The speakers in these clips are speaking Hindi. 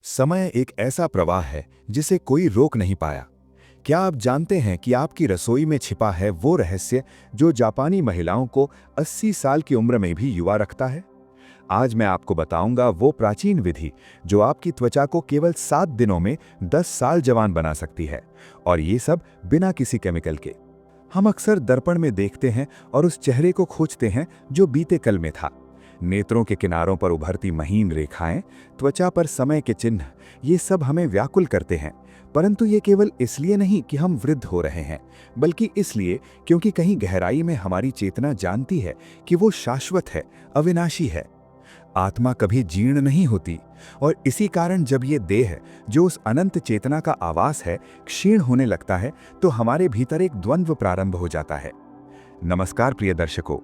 समय एक ऐसा प्रवाह है जिसे कोई रोक नहीं पाया। क्या आप जानते हैं कि आपकी रसोई में छिपा है वो रहस्य जो जापानी महिलाओं को 80 साल की उम्र में भी युवा रखता है? आज मैं आपको बताऊंगा वो प्राचीन विधि जो आपकी त्वचा को केवल 7 दिनों में 10 साल जवान बना सकती है, और ये सब बिना किसी केमिकल के। हम अक्सर दर्पण में देखते हैं और उस चेहरे को खोजते हैं जो बीते कल में था। नेत्रों के किनारों पर उभरती महीन रेखाएं, त्वचा पर समय के चिन्ह, ये सब हमें व्याकुल करते हैं। परंतु ये केवल इसलिए नहीं कि हम वृद्ध हो रहे हैं, बल्कि इसलिए क्योंकि कहीं गहराई में हमारी चेतना जानती है कि वो शाश्वत है, अविनाशी है। आत्मा कभी जीर्ण नहीं होती, और इसी कारण जब ये देह, जो उस अनंत चेतना का आवास है, क्षीण होने लगता है, तो हमारे भीतर एक द्वंद्व प्रारंभ हो जाता है। नमस्कार प्रिय दर्शकों,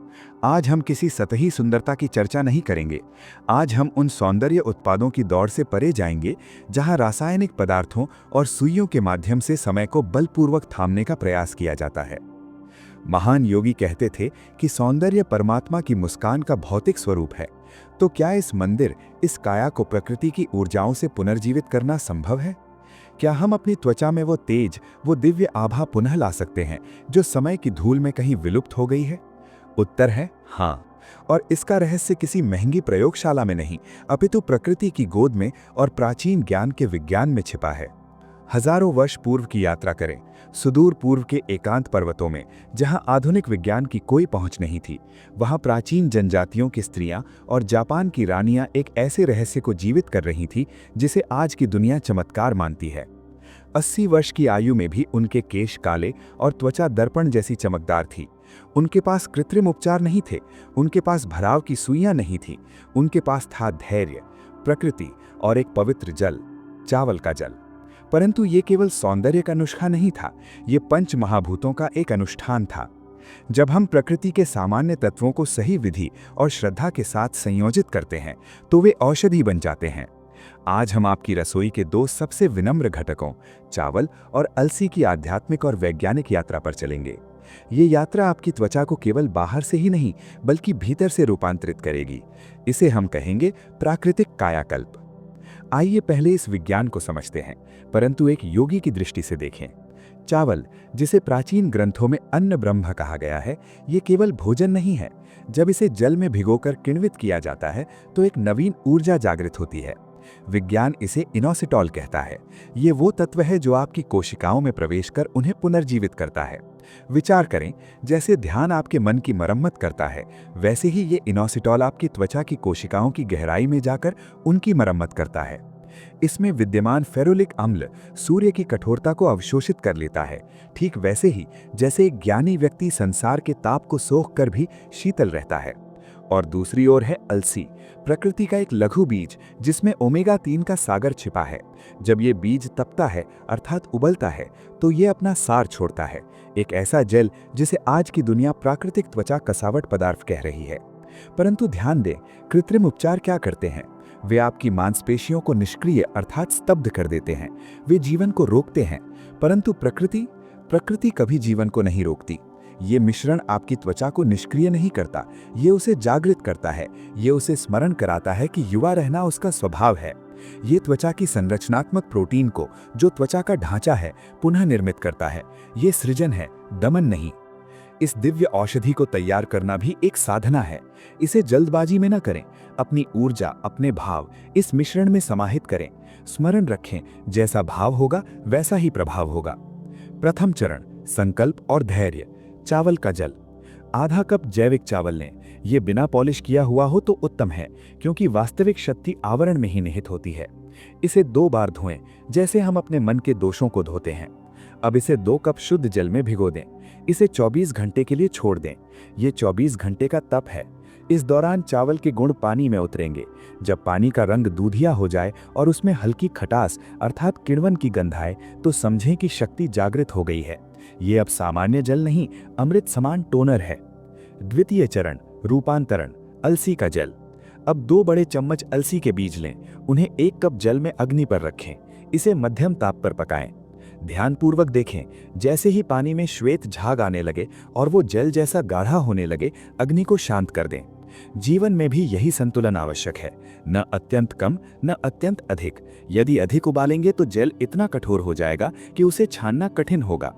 आज हम किसी सतही सुंदरता की चर्चा नहीं करेंगे। आज हम उन सौंदर्य उत्पादों की दौड़ से परे जाएंगे जहां रासायनिक पदार्थों और सुइयों के माध्यम से समय को बलपूर्वक थामने का प्रयास किया जाता है। महान योगी कहते थे कि सौंदर्य परमात्मा की मुस्कान का भौतिक स्वरूप है। तो क्या इस मंदिर, इस काया को प्रकृति की ऊर्जाओं से पुनर्जीवित करना संभव है? क्या हम अपनी त्वचा में वो तेज, वो दिव्य आभा पुनः ला सकते हैं जो समय की धूल में कहीं विलुप्त हो गई है? उत्तर है हाँ। और इसका रहस्य किसी महंगी प्रयोगशाला में नहीं, अपितु प्रकृति की गोद में और प्राचीन ज्ञान के विज्ञान में छिपा है। हजारों वर्ष पूर्व की यात्रा करें, सुदूर पूर्व के एकांत पर्वतों में, जहां आधुनिक विज्ञान की कोई पहुंच नहीं थी। वहां प्राचीन जनजातियों की स्त्रियां और जापान की रानियां एक ऐसे रहस्य को जीवित कर रही थी जिसे आज की दुनिया चमत्कार मानती है। 80 वर्ष की आयु में भी उनके केश काले और त्वचा दर्पण जैसी चमकदार थी। उनके पास कृत्रिम उपचार नहीं थे, उनके पास भराव की सुइयां नहीं थी। उनके पास था धैर्य, प्रकृति और एक पवित्र जल, चावल का जल। परंतु ये केवल सौंदर्य का नुस्खा नहीं था, ये पंच महाभूतों का एक अनुष्ठान था। जब हम प्रकृति के सामान्य तत्वों को सही विधि और श्रद्धा के साथ संयोजित करते हैं तो वे औषधि बन जाते हैं। आज हम आपकी रसोई के दो सबसे विनम्र घटकों, चावल और अलसी की आध्यात्मिक और वैज्ञानिक यात्रा पर चलेंगे। ये यात्रा आपकी त्वचा को केवल बाहर से ही नहीं, बल्कि भीतर से रूपांतरित करेगी। इसे हम कहेंगे प्राकृतिक कायाकल्प। आइए पहले इस विज्ञान को समझते हैं, परंतु एक योगी की दृष्टि से देखें। चावल, जिसे प्राचीन ग्रंथों में अन्न ब्रह्म कहा गया है, ये केवल भोजन नहीं है। जब इसे जल में भिगोकर किण्वित किया जाता है तो एक नवीन ऊर्जा जागृत होती है। विज्ञान इसे इनोसिटॉल कहता है। ये वो तत्व है जो आपकी कोशिकाओं में प्रवेश कर उन्हें पुनर्जीवित करता है। विचार करें, जैसे ध्यान आपके मन की मरम्मत करता है, वैसे ही ये इनोसिटॉल आपकी त्वचा की कोशिकाओं की गहराई में जाकर उनकी मरम्मत करता है। इसमें विद्यमान फेरुलिक अम्ल सूर्य की कठोरता को अवशोषित कर लेता है, ठीक वैसे ही जैसे एक ज्ञानी व्यक्ति संसार के ताप को सोख कर भी शीतल रहता है। और दूसरी ओर है अलसी, प्रकृति का एक लघु बीज जिसमें ओमेगा 3 का सागर छिपा है। जब ये बीज तपता है, अर्थात उबलता है, तो ये अपना सार छोड़ता है, एक ऐसा जल जिसे आज की दुनिया प्राकृतिक त्वचा कसावट पदार्थ कह रही है। परंतु ध्यान दें, कृत्रिम उपचार क्या करते हैं? वे आपकी मांसपेशियों को निष्क्रिय अर्थात स्तब्ध कर देते हैं, वे जीवन को रोकते हैं। परंतु प्रकृति कभी जीवन को नहीं रोकती। ये मिश्रण आपकी त्वचा को निष्क्रिय नहीं करता, ये उसे जागृत करता है। ये उसे स्मरण कराता है कि युवा रहना उसका स्वभाव है। ये त्वचा की संरचनात्मक प्रोटीन को, जो त्वचा का ढांचा है, पुनः निर्मित करता है। ये सृजन है, दमन नहीं। इस दिव्य औषधि को तैयार करना भी एक साधना है। इसे जल्दबाजी में न करें। अपनी ऊर्जा, अपने भाव इस मिश्रण में समाहित करें। स्मरण रखें, जैसा भाव होगा वैसा ही प्रभाव होगा। प्रथम चरण, संकल्प और धैर्य। चावल का जल, आधा कप जैविक चावल लें। ये बिना पॉलिश किया हुआ हो तो उत्तम है, क्योंकि वास्तविक शक्ति आवरण में ही निहित होती है। इसे 2 बार धोएं, जैसे हम अपने मन के दोषों को धोते हैं। अब इसे 2 कप शुद्ध जल में भिगो दें। इसे 24 घंटे के लिए छोड़ दें। ये 24 घंटे का तप है। इस दौरान चावल के गुण पानी में उतरेंगे। जब पानी का रंग दूधिया हो जाए और उसमें हल्की खटास अर्थात किण्वन की गंध आए, तो समझें कि शक्ति जागृत हो गई है। ये अब सामान्य जल नहीं, अमृत समान टोनर है। द्वितीय चरण, रूपांतरण, अलसी का जल। अब 2 बड़े चम्मच अलसी के बीज लें। उन्हें 1 कप जल में अग्नि पर रखें। इसे मध्यम ताप पर पकाएं। ध्यानपूर्वक देखें, जैसे ही पानी में श्वेत झाग आने लगे और वो जल जैसा गाढ़ा होने लगे, अग्नि को शांत कर दें। जीवन में भी यही संतुलन आवश्यक है। न अत्यंत कम न अत्यंत अधिक। यदि अधिक उबालेंगे तो जेल इतना कठोर हो जाएगा कि उसे छानना कठिन होगा।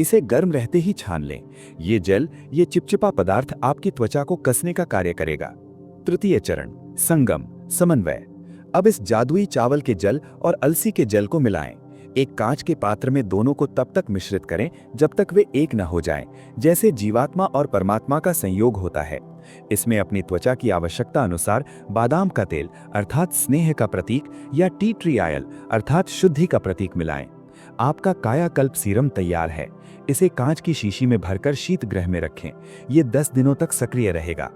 इसे गर्म रहते ही छान लें। ये चिपचिपा पदार्थ आपकी त्वचा को कसने का कार्य करेगा। तृतीय चरण, संगम, समन्वय। अब इस जादुई चावल के जल और अलसी के जल को मिलाएं। एक कांच के पात्र में दोनों को तब तक मिश्रित करें जब तक वे एक न हो जाएं, जैसे जीवात्मा और परमात्मा का संयोग होता है। इसमें अपनी त्वचा की आवश्यकता अनुसार बादाम का तेल अर्थात स्नेह का प्रतीक या टी ट्री ऑयल अर्थात शुद्धि का प्रतीक मिलाएं। आपका कायाकल्प सीरम तैयार है। इसे कांच की शीशी में भरकर शीत गृह में रखें। ये 10 दिनों तक सक्रिय रहेगा।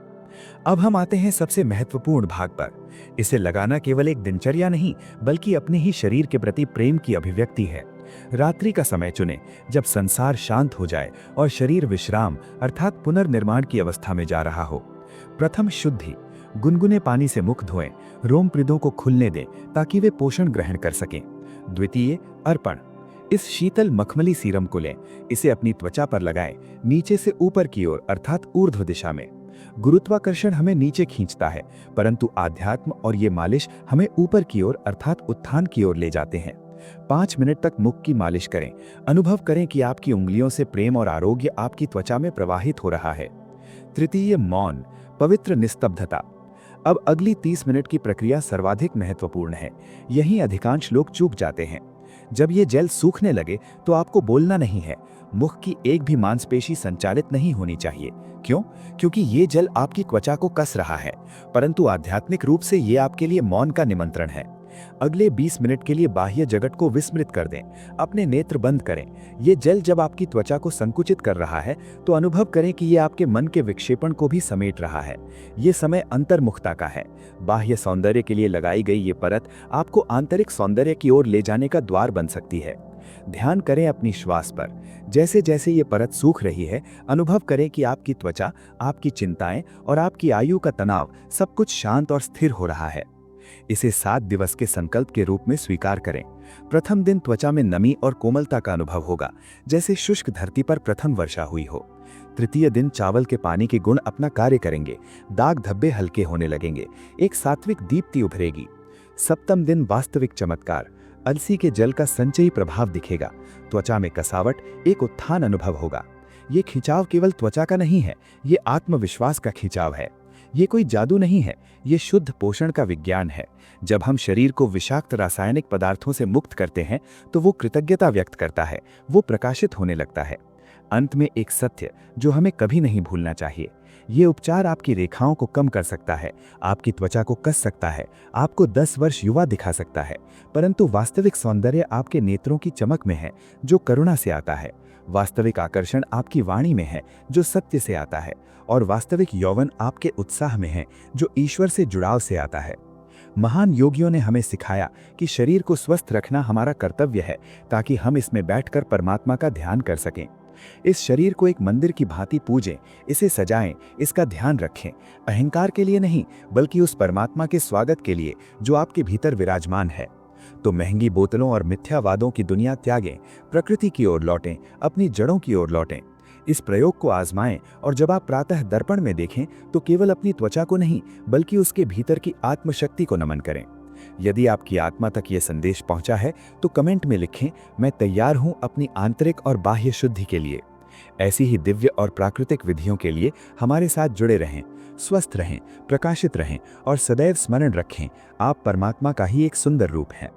अब हम आते हैं सबसे महत्वपूर्ण भाग पर। इसे लगाना केवल एक दिनचर्या नहीं, बल्कि अपने ही शरीर के प्रति प्रेम की अभिव्यक्ति है। रात्रि का समय चुनें, जब संसार शांत हो जाए और शरीर विश्राम अर्थात पुनर्निर्माण की अवस्था में जा रहा हो। प्रथम शुद्धि, गुनगुने पानी से मुख धोएं, रोम प्रिदों को खुलने दें ताकि वे पोषण ग्रहण कर सकें। द्वितीय, अर्पण। इस शीतल मखमली सीरम को लें, इसे अपनी त्वचा पर लगाएं, नीचे से ऊपर की ओर अर्थात ऊर्ध्व दिशा में। गुरुत्वाकर्षण हमें नीचे खींचता है, परंतु आध्यात्म और ये मालिश हमें ऊपर की ओर अर्थात उत्थान की ओर ले जाते हैं। 5 मिनट तक मुख की मालिश करें। अनुभव करें कि आपकी उंगलियों से प्रेम और आरोग्य आपकी त्वचा में प्रवाहित हो रहा है। तृतीय, मौन, पवित्र निस्तब्धता। अब अगली 30 मिनट की प्रक्रिया सर्वाधिक महत्वपूर्ण है। यहीं अधिकांश लोग चूक जाते हैं। जब ये जेल सूखने लगे तो आपको बोलना नहीं है। मुख की एक भी मांसपेशी संचालित नहीं होनी चाहिए। क्यों? क्योंकि ये जल आपकी त्वचा को कस रहा है, परंतु आध्यात्मिक रूप से ये आपके लिए मौन का निमंत्रण है। अगले 20 मिनट के लिए बाह्य जगत को विस्मृत कर दें। अपने नेत्र बंद करें। ये जल जब आपकी त्वचा को संकुचित कर रहा है तो अनुभव करें कि ये आपके मन के विक्षेपण को भी समेट रहा है। ये समय अंतर्मुखता का है। बाह्य सौंदर्य के लिए लगाई गई ये परत आपको आंतरिक सौंदर्य की ओर ले जाने का द्वार बन सकती है। ध्यान करें अपनी श्वास पर। जैसे जैसे ये परत सूख रही है, अनुभव करें कि आपकी त्वचा, आपकी चिंताएं और आपकी आयु का तनाव सब कुछ शांत और स्थिर हो रहा है। इसे 7 दिवस के संकल्प के रूप में स्वीकार करें। प्रथम दिन त्वचा में नमी और कोमलता का अनुभव होगा, जैसे शुष्क धरती पर प्रथम वर्षा हुई हो। तृतीय दिन चावल के पानी के गुण अपना कार्य करेंगे। दाग धब्बे हल्के होने लगेंगे। एक सात्विक दीप्ति उभरेगी। सप्तम दिन वास्तविक चमत्कार, अलसी के जल का संचयी प्रभाव दिखेगा। त्वचा में कसावट, एक उत्थान अनुभव होगा। ये खिंचाव केवल त्वचा का नहीं है, ये आत्मविश्वास का खिंचाव है। ये कोई जादू नहीं है, ये शुद्ध पोषण का विज्ञान है। जब हम शरीर को विषाक्त रासायनिक पदार्थों से मुक्त करते हैं तो वो कृतज्ञता व्यक्त करता है, वो प्रकाशित होने लगता है। अंत में एक सत्य जो हमें कभी नहीं भूलना चाहिए। ये उपचार आपकी रेखाओं को कम कर सकता है, आपकी त्वचा को कस सकता है, आपको 10 वर्ष युवा दिखा सकता है, परंतु वास्तविक सौंदर्य आपके नेत्रों की चमक में है, जो करुणा से आता है। वास्तविक आकर्षण आपकी वाणी में है, जो सत्य से आता है, और वास्तविक यौवन आपके उत्साह में है, जो ईश्वर से जुड़ाव से आता है। महान योगियों ने हमें सिखाया कि शरीर को स्वस्थ रखना हमारा कर्तव्य है, ताकि हम इसमें बैठकर परमात्मा का ध्यान कर सकें। इस शरीर को एक मंदिर की भांति पूजें, इसे सजाएं, इसका ध्यान रखें। अहंकार के लिए नहीं, बल्कि उस परमात्मा के स्वागत के लिए जो आपके भीतर विराजमान है। तो महंगी बोतलों और मिथ्यावादों की दुनिया त्यागें, प्रकृति की ओर लौटें, अपनी जड़ों की ओर लौटें। इस प्रयोग को आजमाएं और जब आप प्रातः दर्पण में देखें तो केवल अपनी त्वचा को नहीं, बल्कि उसके भीतर की आत्मशक्ति को नमन करें। यदि आपकी आत्मा तक ये संदेश पहुंचा है तो कमेंट में लिखें, मैं तैयार हूं अपनी आंतरिक और बाह्य शुद्धि के लिए। ऐसी ही दिव्य और प्राकृतिक विधियों के लिए हमारे साथ जुड़े रहें, स्वस्थ रहें, प्रकाशित रहें और सदैव स्मरण रखें, आप परमात्मा का ही एक सुंदर रूप हैं।